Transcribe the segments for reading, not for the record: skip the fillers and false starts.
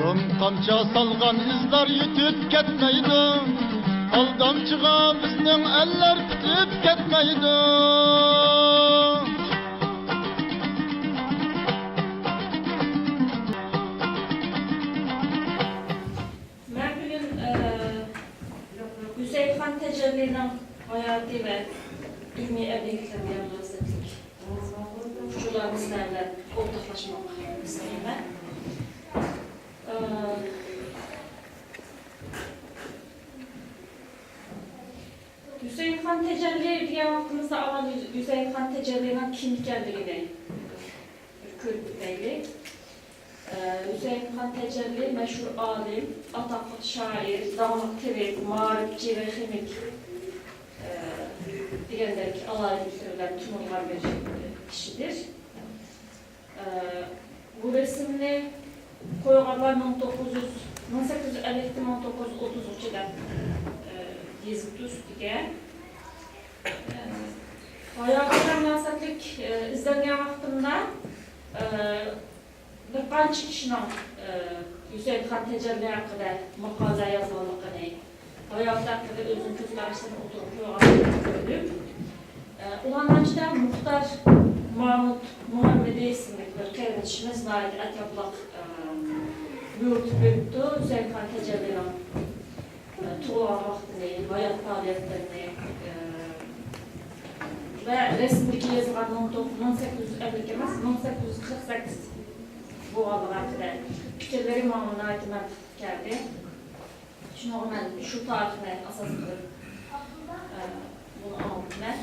Son qamça salgan izler yitip ketmeydi. Aldamçıga bizning eller bitip ketmeydi. Ben bugün Hüseyin Khan Tecelli'nin hayatı ve ilmi ebeyliklerine bahsettik. Şuların sizlerle ortaklaşmak istedim ben. Hüseyin Khan Tecelli diye vaxtımızda alan Hüseyin Khan Tecelli'nin kim geldiğini körükleydik. Hüseyin Khan Tecelli meşhur alim, ataklı şair, dramaturg, marifçi ve kimik diğerleri alaylıklarıyla tümülen bir kişidir. Bu resimli koyuğalar 1850-1933'den yazıp üstüge. Hayatı münasebetlik izlengen vaxtında bir qancha kişinin Hüseyin Khan Tecelli hakkında maqala yazılanlıqını, hayatı hakkında özün köz qarashlarını oturup gördük. Ulandan içinde Muhtar Mahmut Muhammed isimli bir qeyretişimiz nayet ətrablıq buyurtup öptü. Hüseyin Khan Tecelli'nin tuğulan vaxtını, hayat faaliyetlerini ve resimdeki yazılan 1850 emas, 1848 bu alı hakkında fikirleri mamuna ait məntiq geldi. Şimdi ben şu tarihine asas kılıp bunu anladım ben.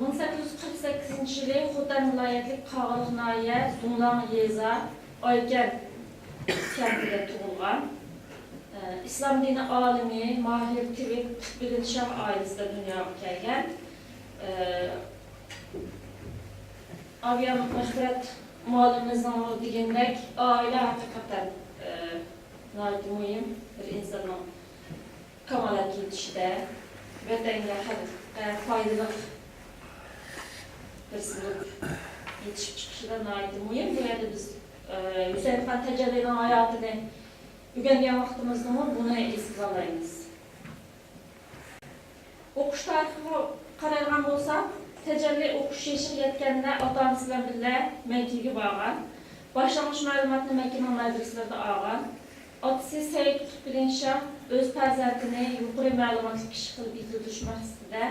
1848 yılı Xotan vilayetlik Qağılıq Nahiye Zunlan Yeza Aygen kentinde tuğulgan. İslam dini alimi, mahir, tıbbi, tıbbi şah ailesinde dünyaya gelgen. Aviyan Mehbret muallimimizden o digindek aile hakikaten nayet mühim bir insanın kamalat yetişide ve denge faydalı bir sınıf yetişip çıkışında nayet mühim. Bu yerde biz Hüseyin Khan Tecelli'nin hayatını ügendiğen vaktimizde bunu esiz alayımız. Okuş tarihi qarayğan olsa, Tecelli okuş yeşil yetkende atanısıyla birle Mekke'ye bağlan. Başlangıç məlumatını Mekke medreselerde ağan. Atısı Seyyid Kutbulin Şah öz pərzəntini yuqarı məlumatlı kişi qılıb izlədişmək istədə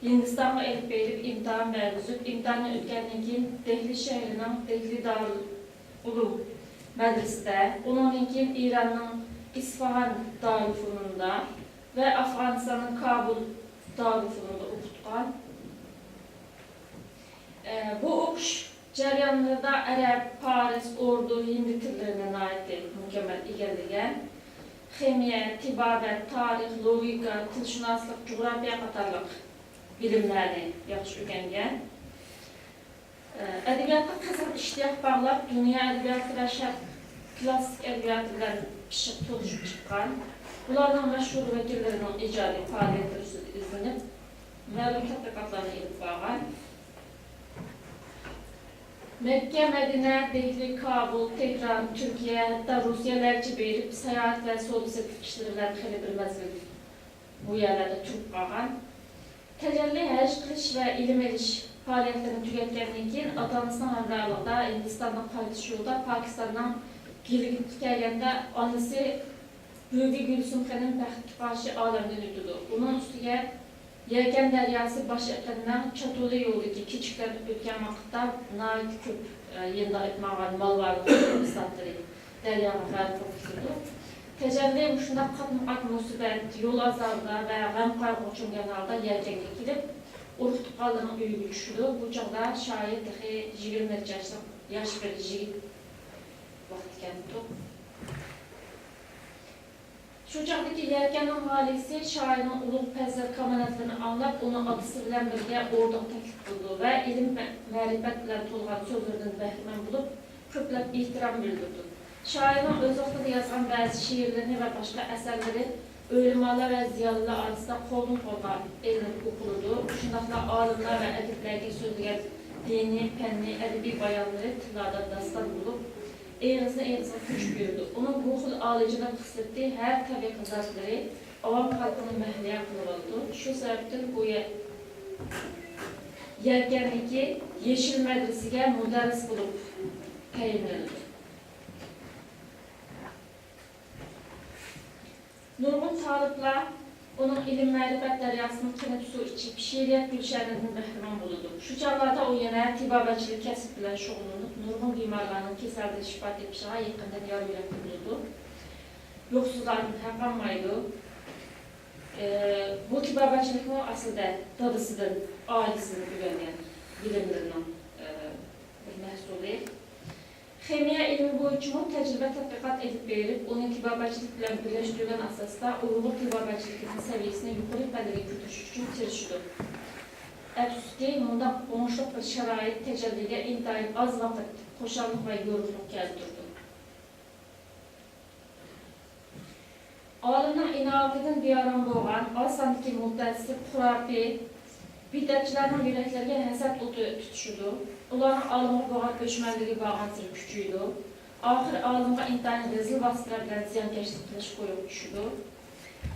Hindistan'a elib verib imtihan verüzüb, imtihanı ötkəndən keyin Dehli şehrinin Dehli Darülulum medresede, onun keyin İran'ın İsfahan Darülfununda ve Afganistan'ın Kabul Darülfununda okutqan. Bu okuş jaryanlarında Ərəb, Paris, Ordu, Hindi tillerine ait mükemmel igerligen. Xemiye, tibabet, tarih, logika, tilşünaslıq, coğrafiya qatarlıq bilimlerini yaxşı öyrənген. Ədəbiyyatda qızıl iştiyaq bağlab, dünya ədəbiyyatı və şərq klassik ədəbiyyatı ilə pişib toluşub çıxqan. Bunlardan məşhur vəkillərinin icadi fəaliyyətləri izlənib, məlum tədqiqatlarını edib bağlan. Mekke, Medine, Dehli, Kabul, Tehran, Türkiye, hatta Rusiyalarca verip seyahat ve solistik kişilerle xeyli bir məzgil bu yerlerde Türk bağlan. Tecelli həc qilish ve ilim ediş faaliyetlerini tüketkenliğin keyin atanısının hamrahlıqda Hindistan'dan qayıtış yolda Pakistan'dan geri gittik gəlgəndə annesi Büyüvi Gülsüm Xan'ın bəxtli qarşı alemden ötüdü. Bunun üstüge Yerken Deryası baş etenden Çatolu yoldaki küçükler ötken vakitte nait köp yeniden etmağın mal varlığı ıslattırı Derya'nın fərdi fokusudu. Tecelli uşunda qatmaqat musibət, yol azalda və ғəm qayğı uçungan halda yerkenge kilip Urux Tuqallının üyü düşüdü. Bu çağda şair dəxi 20 yaş bir jigit vaxt kəndi. Şu çağdaki yerkenin valisi şairin uluq pəzər kamanatlarını anlap onu adısı bilen birge orada təklif buldu ve ilim mərifət bilen tolğan sözlerden bəhrmən bulup köpləb ihtiram bildirdi. Şairin öz vaxtında yazan bəzi şiirlerini ve başka eserleri ölümalar ve ziyalılar arasında kolun koluna elinip okulurdu. Şundaqla alimler ve ediplerge sözlüyen dini, penni, edebi bayanları tırlardan dastan bulup Eğrizine güç buyurdu. Onun bu xil alıcılık hissettiği her tabiqi zatları avam xalqını məhliyə qılıb oldu. Şu sebepten bu yerkenlikki Yeşil Medresiga müderris bulup tayinlenildi. Nurgul taliplar onun ilim mərifət dəryasının qınıb su içib, şiiriyyət gülşəninin bəhrman buludu. Şu çağlarda o yenə tibabəçilik kəsib bilən şoğulunub, nurgun bimarlarının kesildi şifat etmişağa yakından yarı yürekli buludu. Yoxsuzların həqqanmaydı. Bu tibabəçiliklə aslında dadısıdır, ailəsini güvənən bilimlerinden bir məhsulu. Xemiya ilmi boyunca təcrübə tətbiqat edib verib, onun tibabəçilik ilə birləşdirilən əsasda uyğun tibabəçilikinin səviyyəsini yuxarı qədərə götürüş üçün tirişidir. Əfsus ki, bunda qonşuluq bir şərait təcəlliyə intayın az vaxt xoşallıq və yorğunluq gəzdirdi. Alimdən inayətinin biyaran boğan, az sandiki müddətsi xurafi, bidətçilərin yüreklərə həsəd otu tutuşudu. Onların alımı boğan göçmənliyi bağlantılı küçüydü. Axır alımğa intayın rezil vasitələr bilən ziyankeşlik qilish qoyub düşüdü.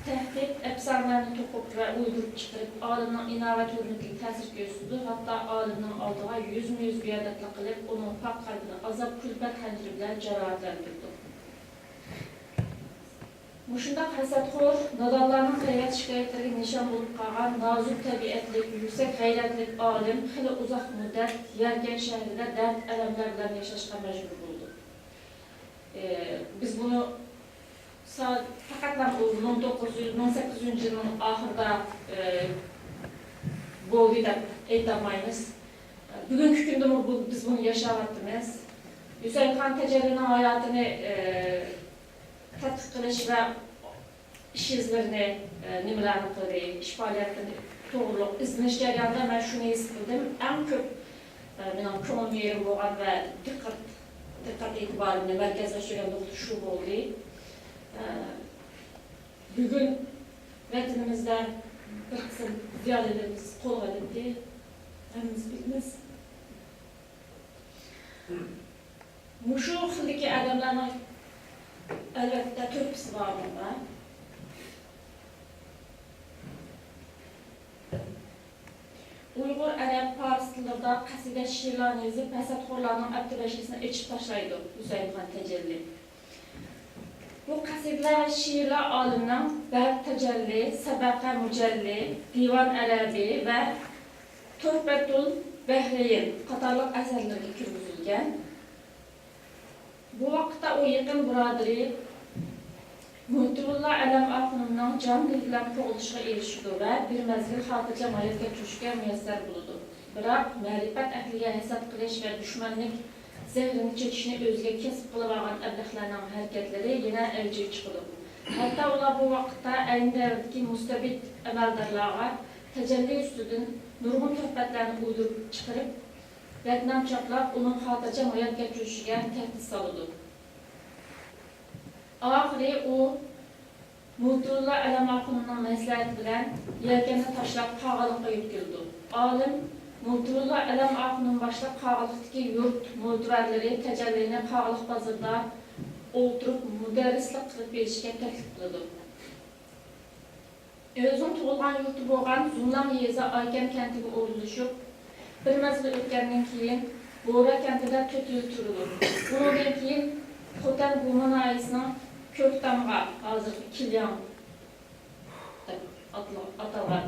Təhdid, əfsanələrini toxub və uydurub çıxırıb, alimdən inayət ürünlükli təsir göstürdü. Hatta alimdən aldığa yüz biədətlə qılıb, onun pak qalbini azab külbət hənciri bilən cərahatləndirdi. Muşundaq həsədxor, nadallarının qeyrət şikayətləri nişan olub qalğan, nazuk təbiətlik, yüksək qeyrətlik alim, xili uzaq müddət, Yergen şəhərində dərd ələmlərlə yaşaşqa məcbur oldu. Biz bunu fəqətlə 1800-cü ilin axırda bu oldu eydamayımız. Bugünkü gündə biz bunu yaşavatdımız. Hüseyin Xan Təcəllinin hayatını tədqiq qilish və iş izlərini nümunələrini qılıb, iş fəaliyyətini doğruluq izləniş cəryanında mən şunu his qıldım. Ən çox könül yerim boğan və diqqət etibarını mərkəzləşdirən şu oldu. Bugün vətənimizdə bir qısım ziyalılarımız qol edildi. Həmiz biliniz. Muşu xildiki ədəmlərin əlbəttə törpüsü var bunda. Uyğur, ərəb, paris dillərdə qəsidə şiirlərini yazıb, həsədxorlarının əbdüləşkisini içib taşlaydı Hüseyin Xan Təcəlli. Bu qəsidlər və şiirlər alimdən Bərq Təcəlli, Səbəqə Mücəlli, Divan Ərəbi və Töhbətül Bəhreyn qatarlıq əsərlərə kürmüzülgən. Bu vaxtda o yakın biraderi Muhitullah Ələm Axunundan can bilgilən qoğuluşuna erişidir və bir məzgil xatircə maliyyə köşkə müyəssər buludur. Bırak, mərifət əhliyə həsəd qilish və düşmənlik zəhrini çəkişini özgə kesib qılıbağan əbləxlərinin hərəkətləri yenə əlcə çıxılıb. Hətta ola bu vaxtda əlindərdiki müstəbid əməldarlığa təcəlli üstüdün nurgun töhbətlərini uydurub çıxırıb, Vətnam çaplaq onun xatircə maliyyə köşkə təhdid salıdır. Axırı o, Muhitullah Ələm Axunundan məsləhət bilən yelkəni taşlaq qağalıqqa yütküldü. Alim, Muhitullah Ələm Axunun başlaq qağalıqdaki yurt müdvərləri təcəlliyini qağalıq bazında oldurub müdərrislik qılıb verişkə təklif qıldı. Özün tuğulğan yurtu boğan Zunlam Yeza Ayken kəntiga oruluşub, bir məzgil ötkəndən keyin Bora kəntində 4 il turulur. Bundan keyin Xotan Quman ayısının Kökdamğa, hazırki Kilyan atalar,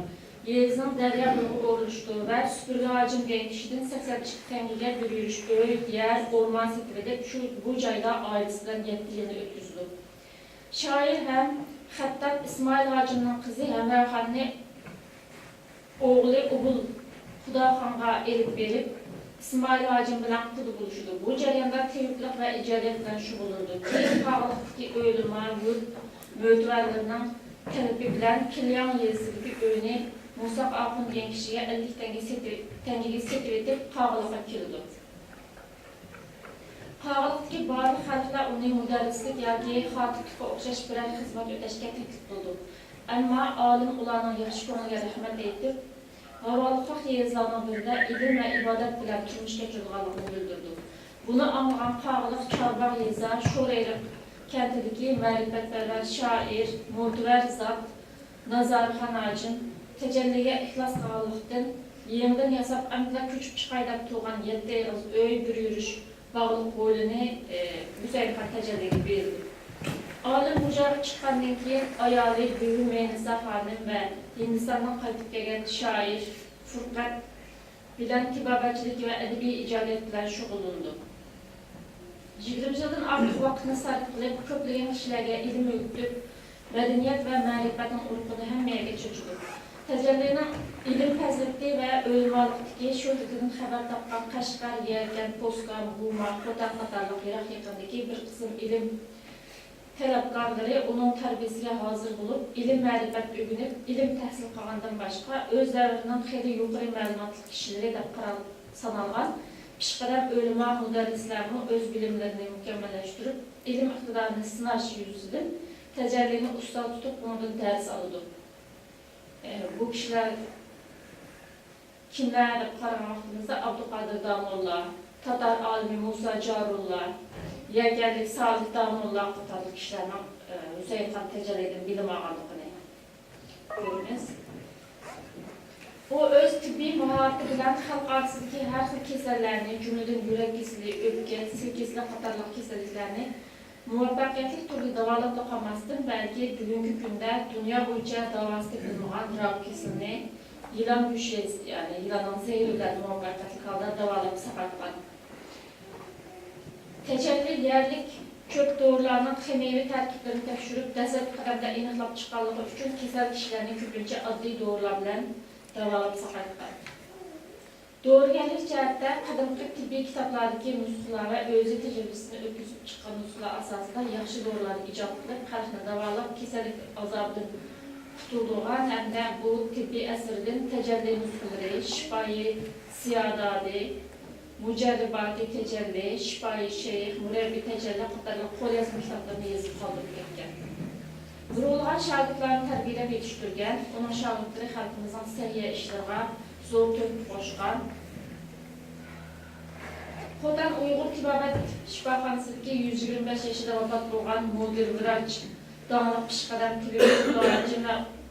Yezinin dərya bölümü oruluşdu və süpürgü ağacın genişidin 82 təngigə bir yürüş, böyük yer, orman setirədib bu cayda ailəsindən 7 yeni ötüzdü. Şair həm Xəttab İsmail Hacının qızı Həmrəxanını oğlu Ubul Xudaxanğa erib verib, İsmail Hacın bilən qudu buluşudur. Bu cəriyanda teyuqluq və icadiyyətlə şübulundu. Keyin qağlıqdaki ölümə, yurt, möhtüvərlərindən tələbi bilən Kilyan yezdiki öyünü Musaq Axun deyən kişiyə 50 təngigi setir edib qağlıqa kildi. Qağlıqdaki barı xalqlar onu müdərrislik yoki xatiblikə oxşaş birər xizmət ödəşkə təklif qıldı. Amma alim ularının yaxşı konuya rəhmət etib, Havalıqaq yezlarının birində ilim və ibadət bilən turmuş keçirğanlığını bildirdi. Bunu anlayan Qağılıq Çarbağ Yeza, Şoreyrıq kəndidəki mərifətlərlər, şair, Murduvər Zat, Nazar Xanacın, təcəlliyə ixlas qağılıqdın, yenidən yasab əmdlə küçüb çıxaydaq tuğan 7 yığız öy bir yürüş bağlıq boylunu Hüseyin xan təcəlliyə verdi. Alim Mucarib çıxandan keyin ayalı Büyü Meynizə xanım və Hindistandan qayıtıb gələn şair Furqat bilən tibabəçilik və ədəbi icadətlər şuğulundu. 20 yılın artıq vaxtını sarf qılıb, köplüyün kişilərə ilim öğütüb, mədəniyyət və mərifətin urqunu həmməyə geçirdi. Təcəllinin ilim fəzilti və ölümalıqdaki şöhrətinin xəbər tapqan Qaşqar, Yərgən, Posqan, Quma, Xotan qatarlıq Iraq yaxındakı bir qısım ilim tələbqarları onun tərbiyəsinə hazır olub, ilim mərifət ögünüb, ilim təhsil qağandan başqa özlərinin xeyli yuqarı məlumatlı kişiləri də qaralıb sanalğan, pişqərəm ölümə müdərrislərini öz bilimlərini mükəmmelləşdirib, ilim iqtidarını sınaş yüzüdür, təcəllini usta tutub, ondan dərs alıdır. Bu kişilər kimlərdir qaramakımızda? Abdülqadir Damollah, Tatar alimi Musa Carullah, Yərgənlik Salih Damollah qatarlı kişilərlə Hüseyin xan təcəllinin bilim ağalığını görünüz. O öz tibbi müharibə bilən xalq arasındakı hər xil kəsəllərini, cümlədən yürək kesili, öpkə, sil kesili qatarlıq kəsəliklərini müvəffəqiyyətli türlü davalıb doqamasıdır, bəlkə bugünkü gündə dünya boyunca davası edilməğən raq kesilini, yılan büşesi, yəni yılanın zehirləri müvəffəqiyyətli halda davalıb sağartqan. Təcəlli yerlik kök doğrularının xemiyyevi tərkiblərini təşürüb, dəsət qədəmdə iniqlab çıxarlığı üçün kesəl kişilərini küpüncə adli doğrular bilən davalıb sağartqan. Doğrugellik cəhətdə qədimki tibbi kitablardakı nüsxalara özü təcrübəsini ötküzüb çıxan nüsxalar əsasında yaxşı doğruları icad edib, xərqini davalıb, kesəlik azabının tutulduğan, həm də bu tibbi əsrinin təcəlli nüsxaları, şifayi siyadadi, mücərribati təcəlli, şifayi şeyx, mürəbbi təcəlli qatarlı qol yazma kitablarını yazıb qaldırıb getken. Vurulğan şagirdlərini tərbiyələ yetişdirgən, onun şagirdləri xalqımızın səriyyə işlərə zor tövb qoşqan. Xotan Uyğur Tibabət Şifaxanasındakı 125 yaşında vəfat bolğan müdir vraç, dağlıq pişqədəm tibbi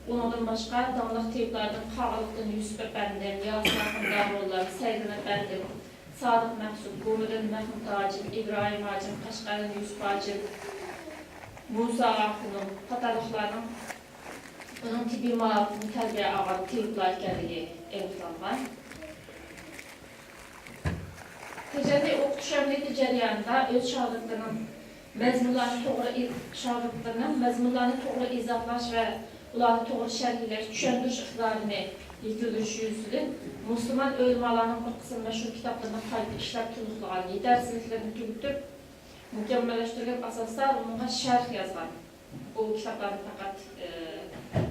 və ondan başqa dağlıq tibbilərdən Qağılıqdan Yusuf Əfəndim, Yasir Axundarollar, Səydin Əfəndim, Sadıq Məxsud, Qumudun Məhmud Hacim, İbrahim Hacim, Qaşqarın Yusuf Hacim, Musa Axunum, qatarlıqlarının bunun tibbi mühafizini tərbiyə ağadı tibbilər gəldiyi evlanlar. Təcəlli oxutuş əməliyyatı cəryanında öz şagirdlərinin məzmunlarını toğru izahlaş və ulanı toğru şərhləş, düşəndiriş iqtidarını yitiriş yüzüdür. Müslüman ölümalarının bir qısım məşhur kitablarına qayıtı işlər tuluqluğan, yedərsinliklərini tügütüb, mükəmmelləşdirilən əsaslar onunla şərh yazған. O kitablarını fəqət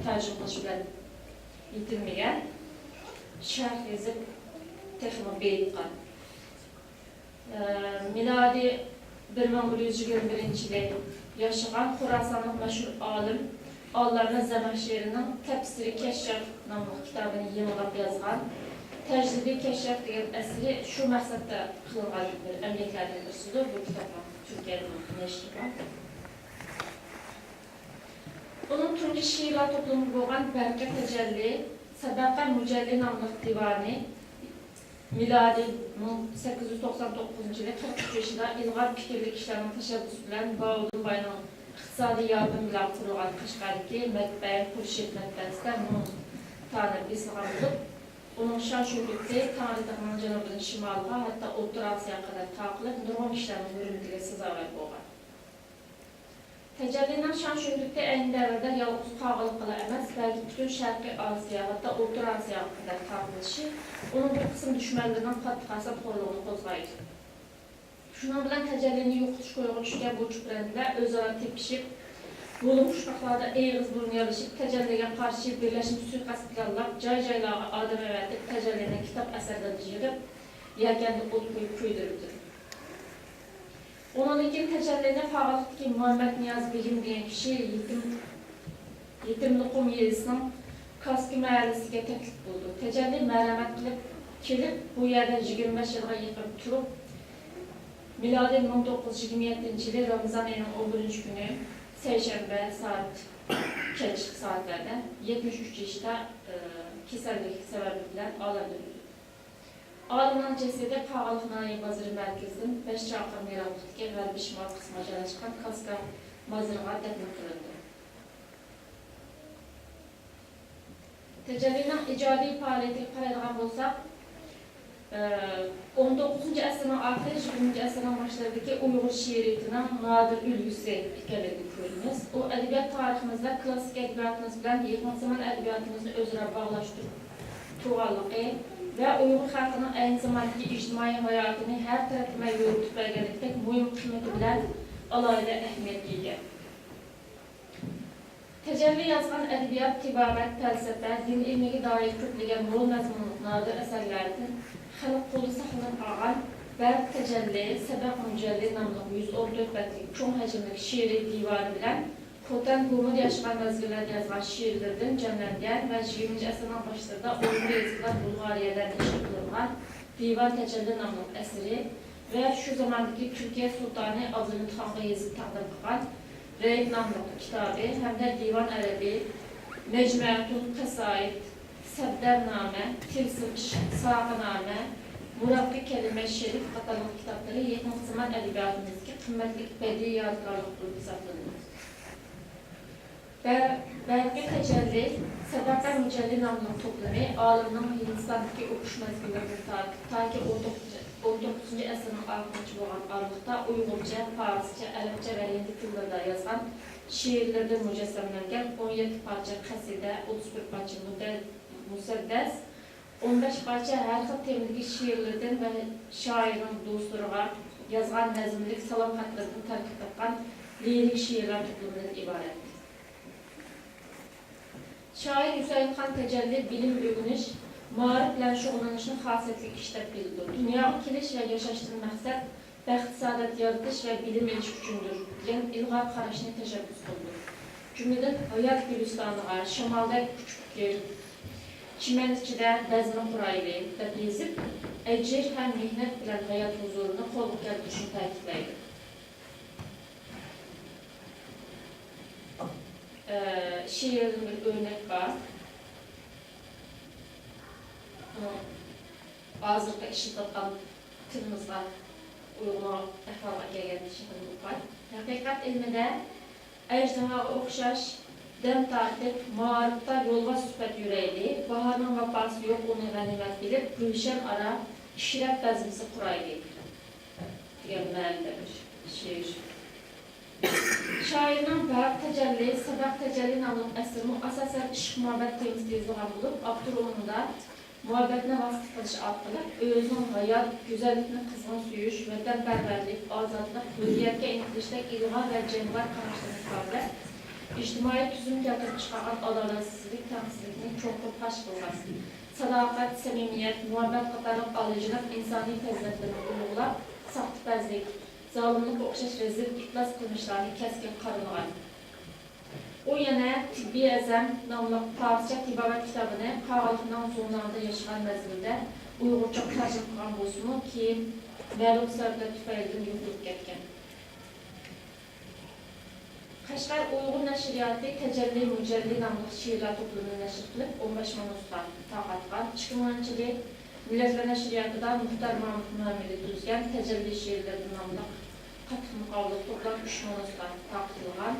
tərcüm qılış bilən yitirməyən, şərh yazıb texnik beyitqan. Miladi 1121-ci il yaşayan Xurasanın məşhur alim Allarına Zəməşerinin Təbsiri Kəşrəf namlı kitabını yenilab yazğan, Təcrübi Kəşrəf deyən əsri şu məqsəddə qılınğan bir əməklərdən birisidir. Bu kitabla Türkiyənin nəşri var. Onun tuncu şiirlər toplumu boğan Bərqə Təcəlli, Sədaqə Mücəlli namlı divanı miladi 1899-cu il 43 yaşında İlğar fikirli kişilərin təşəbbüsü bilən Bağudun Bayının iqtisadi yardım ilə qurulğan Qaşqardakı mətbəyin Xurşid mətbəsində onun tanrı İslam olub. Onun şan şöhrəti Tanrıdağının cənubunun şimalığa, hətta Orta Asiyaya qədər taqılıb, nurgun kişilərin hürmətlə sızavər boğan. Təcəllinin şan şöhrəti eyni dəvrdə yalnız Qağılıqla əməz, bəlkə bütün Şərqi Asiya, hətta Orta Asiyaya qədər taqılışı, onun bir qısım düşmənlərinin patlıqası xorluğunu qozlayır. Şunun bilən təcəllini yoxuş qoyuğu düşkən bu kübrəndilər özara tepişib, bulunmuş uşaqlarda eğiz burun yarışıb, təcəlliyə qarşı birləşmiş suikast planlar, cay-caylağı adam əvətib, təcəllinin kitab əsərlərini yığıb, yərgəndə od qoyub köydürübdür. Onun ilkin təcəllini Fağılıqdaki Muhammed Niyaz Begim deyən kişi Yetimliqum Yezisinin Kaski məhəllisiga təklif buldu. Təcəlli mərəmət qilib kelib, bu yerdə 25 yılğa yıqıb turub, Miladi 1927 yılı Ramazan ayının 11. günü Seyşembe saat keç saatlerde 73 yaşta keserlik sebebiyle ağladırıldı. Ağlanan cesedi Pağalıqnayi Mazırı Mərkəzinin 5 çarpı Meyranlıqdaki Qərbi Şimal qismə yerləşən Kaska Mazırığa dəfn qılındı. Təcəllinin icadi fəaliyyəti qaralayan bolsaq, 19-cu əsrin axır, 20-ci əsrin başlarındakı Uyğur şiiriyyətinin nadir ülgüsü ikəledi görünüz. O, ədəbiyyat tariximizdə klassik ədəbiyyatımız bilən yaxın zaman ədəbiyyatımızı özünə bağlaşdırdığı və Uyğur xalqının eyni zamandakı ictimai həyatını hər tərəfimə yürütüb bəlgələtmək mühüm qiyməti bilən alayda əhəmiyyətlidir. Təcəlli yazılan ədəbiyyat, tibabət, fəlsəfə, din ilmiyə dair köklügən mol məzmunluq nadir əsərlərinin xalq qolu saxlanıb ağan Bərq Təcəlli, Səbəq Mücəlli namlı 114 bətlik çox həcmli şiiri divarı bilən Xotan Qumur yaşayan məzgirlərdə yazılan şiirlərdən cəmlənən və 20-ci əsrinin başlarında oyunlu yazıqlar Bulğariyadan nəşr qılınğan Divan Təcəlli namlı əsiri və şu zamandakı Türkiyə Sultanı Abdülhamid xanğa yazıb təqdim qılan Reyb namlı kitabı, həm də Divan Ərəbi, Mecmuətul Qəsaid, Səddərnamə, Tilsim Saqinamə, Murabbi Kəlimə Şerif qatalıq kitabları yaxın zaman ədəbiyyatımızdakı qiymətli bədii yadigarlıq qrupu hesablanır. Bərqi Təcəlli, Səbəqə Mücəlli namlı toplumu aliminin Hindistan'dakı oxuş məzgirlərini ta ki 19-cu əsrin axırıncı olan aralıqda Uyğurca, Farsça, Ərəbcə və Hindi dillərdə yazılan şiirlərdə mücəssəmlənən 17 parça qəsidə, 31 parça müsəddəs, 15 parça hər xil temdəki şiirlərdən və şairin dostluğa yazılan nəzmlik salam xətlərdən tərkib etən lirik şiirlər toplumundan ibarətdir. Şair Hüseyin Xan Təcəlli bilim öyrəniş, maarif ilə şoğlanışın xasiyyətli işləb bildir. Dünyanın kiliş və yaşaşdığı məqsəd bəxt, saadət yaradış və bilim eliş üçündür. Yəni, ilğar xaraşını təşəbbüs qıldır. Cümlədən Hayat Gülüstanlığa, Şamalda küçük yer, Çimənizkidə bəzmə quraylı və bezib, əcir həm mihnət bilən həyat huzurunu qolluq gəldişini təkidləyir. Şiirin bir örnek var. Hazırda işit atan tırmızla uyğun əhvala gələn şiirin var. Həqiqət ilmində əcdaha oxşaş, dəm tartib, maarifda yolğa sübət yürəyli, baharın vəbası yox, onu qənimət bilib, gülşən ara, işrət bəzmisi quraylı. Deyəm, mənimdə bir şiir. Şairin Bərq Təcəlli, Səbəq Təcəlli namlı əsrini əsasən işq mühabbət temizliyi izləyən olub, Abdur onunda mühabbətinə vasitə qılış artılıb, özünün həyat, güzəllikini qızğın suyuş, vətənpərvərlik, azadlıq, hürriyyətə intilişdə ilğar və cəmvar qanaşdığını ifadə, ictimai tüzüm gətirib çıxan adalatsızlıq, təmsillikini çoxluq paş qılması, sadaqət, səmimiyyət, mühabbət qatarıq alıcılıq, insani fəzilətlərini qulluqlar, saxtbəzlik, zalimlik oxşaş rezil iflas qılmışlarını kəskin qarılğan. O yenə Tibbi Əzəm namlı Farsça tibabət kitabını Qağalıqdan zonlarında yaşayan məzmində Uyğurca tərcüm qılan bolsunu ki, məlum səbəblə tüfəyildən yoxluq gətkən. Qaşqar Uyğur nəşriyyatı Təcəlli Mücəlli namlı şiirlər toplumunu nəşr qılıb 15 manuslar taqatqan, 2000-ci il Millətlər Nəşriyyatıdan Muxtar Mahmud Müəmmili düzgən Təcəlli şiirləri namlı qatıq müqavlıq toplam 3 manuslar taqatılğan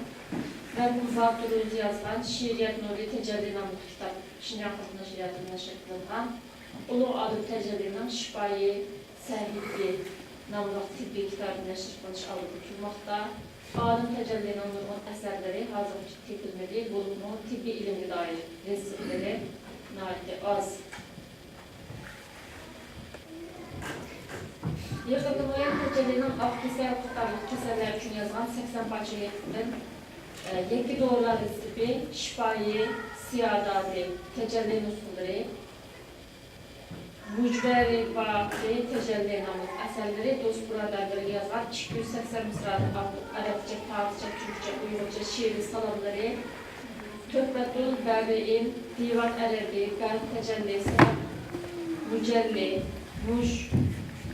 və Müvadır özü yazılan Şiiriyyət Nuri Təcəlli namlı kitab Şinyan Qatıq Nəşriyyatının nəşr qılınğan Ulu adı Təcəllinin Şifayi Səhvibli namlı tibbi kitabı nəşr qılış alı tutulmaqda. Adım Təcəllinin nurğun əsərləri hazırki tepilməli, bulunma, tibbi ilimli dair resipləri naildə az. Yığdılmayan Təcəllinin Ağkisər Qatarlıq kəsərlər üçün yazılan 80 parça yetkidən Yekki Doğrular resipi, Şifayi, Siyadadi, Təcəlli nüsxuları, Mücbəri Bağlı, Təcəlli namlı əsərləri dost buradarları yazılan 280 misralı artıq Ərəbcə, Farsça, Türkçə, Uyğurca şiiri salamları, Töhbətul Bəri'in, Divan Ərəbi, Bərq Təcəllisi, Mücəlli,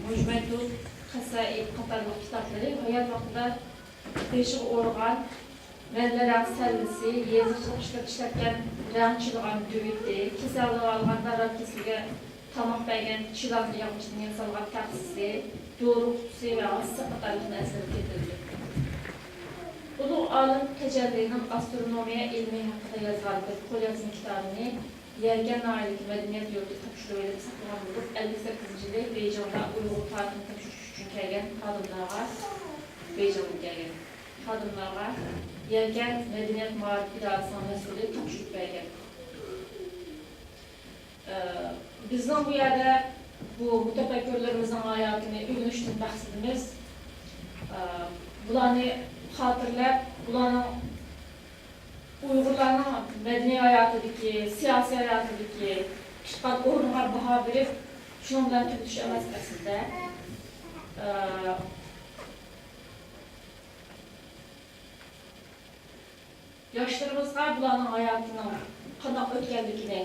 Mujmetul Kasa Qatarlı kitapları hayat vaxtında değişik organ, Mənlərən sərvisi, yazıcılıq işlətən rəngçiliğin düyüdü, keserli alğanlar kesilgə tamaq bəygən çilanlı yağmışının yasalğan təxsisi, doğru kutusu və asısı qatarlığın əsəri getirdi. Ulu alim təcəllinin astronomiya ilmi haqqında yazılan bir qolyazın kitabını Yergen Ailəki Mədəniyyət Yurdu tapşırıq edib saxlayan olub, 58-ci il Beycan'da Uyğur tarixini tapşırıq üçün gələn qadınlara, Beycan'ın gələn qadınlara Yergen Mədəniyyət Maarif İdarəsinin məsulü tapşırıq bəygən. Bizden bu yerde bu mütefekkürlerimizin hayatını ürünüştün məqsədimiz bulanı hatırlayıp, bulanın Uygurların mədəni hayatıdaki, siyasi hayatıdaki çıxan orunlar baha verib, şunun bilen tüktüş məsələsində yaşlarımızda bulanın hayatının qanaq ötkənlikini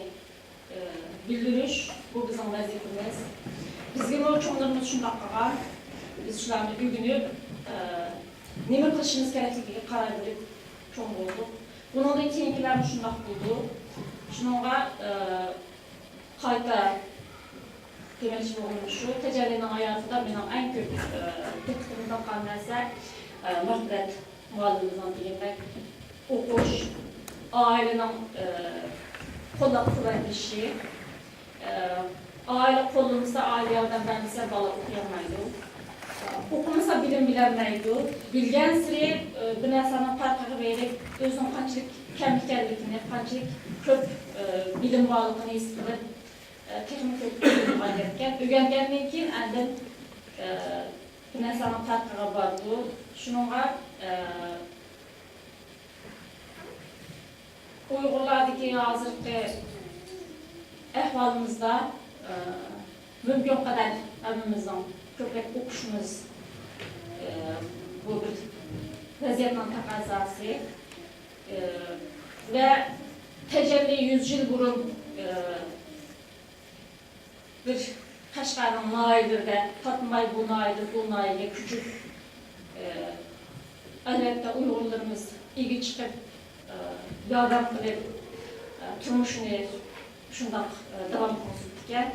bildiriş, bu bizim vəzifimiz. Bizim ölçümlərimiz şundaq qalğan, biz şularını ügünüb, nemi qilishimiz kerakligiga qarar verib çoğun olduq. Bunun da keyinkilerini şundaq buldu. Şununla qayta demək olmuşu, təcəllinin hayatında benim en köp diqqətimdən qalan nəsə məhdət müəllimimizdən deyilmək, oxuş, ailənin qollaq quvvət işi, aile kollumuzda aile yerden vermişse bala okuyamaydı. Okumasa bilim bilemeydi. Bilgen siri bir insanın farkı verip özünün kaçlık kemiklerlikini, kaçlık köp bilim varlığını istiyor. Teknik bilim varlıkken. Öğrengenliğin ki elden bir insanın farkı vardı. Şununla Uygurlardaki hazırki ehvalımızda mümkün kadar evimizden köpek okuşumuz bu bir vəziyyətlə təqazası ve tecelli 100 yıl burun bir Kaşgar'ın naildir de Tatmay bu naildir, bu naildir küçük elbette Uygurlarımız ilgi çıkıp yardım kılıp turmuşunu şundak devam konsultken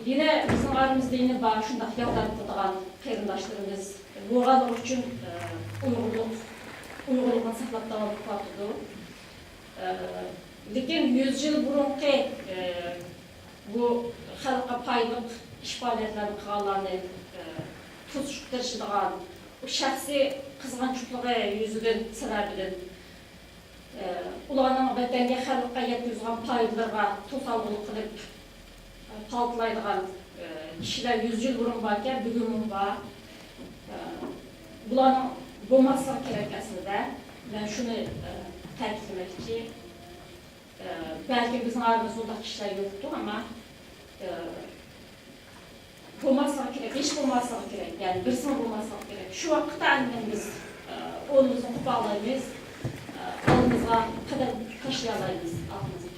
yine bizim aramızda yine var şundak yardım kıldığan qeyrindaşlarımız boğalık üçün Uygurluğun saxlap devam kılatıdı. Lekin 100 yıl burunki bu xalqa paylık iş faaliyetlerinin qağalarını tutuşturuşduğan o şəxsi qızğançılığı yüzüdən səbəbidir. Ularının vətənə xalqa yetkizilən paylarına tosalğılıq qılıb paltlaydıgan kişiler 100 yıl burun varken bugün var. Bularının bulmasına gerek aslında. Ben şunu təkidləmək ki, belki bizim aramızda oradaki kişiler yoktu ama bulmasına gerek, hiç bulmasına gerek, yani birisini bulmasına gerek. Şu vakitte annemiz, oğlumuzun kupalarımız, alımızga kadar taşıyalayız altımızda.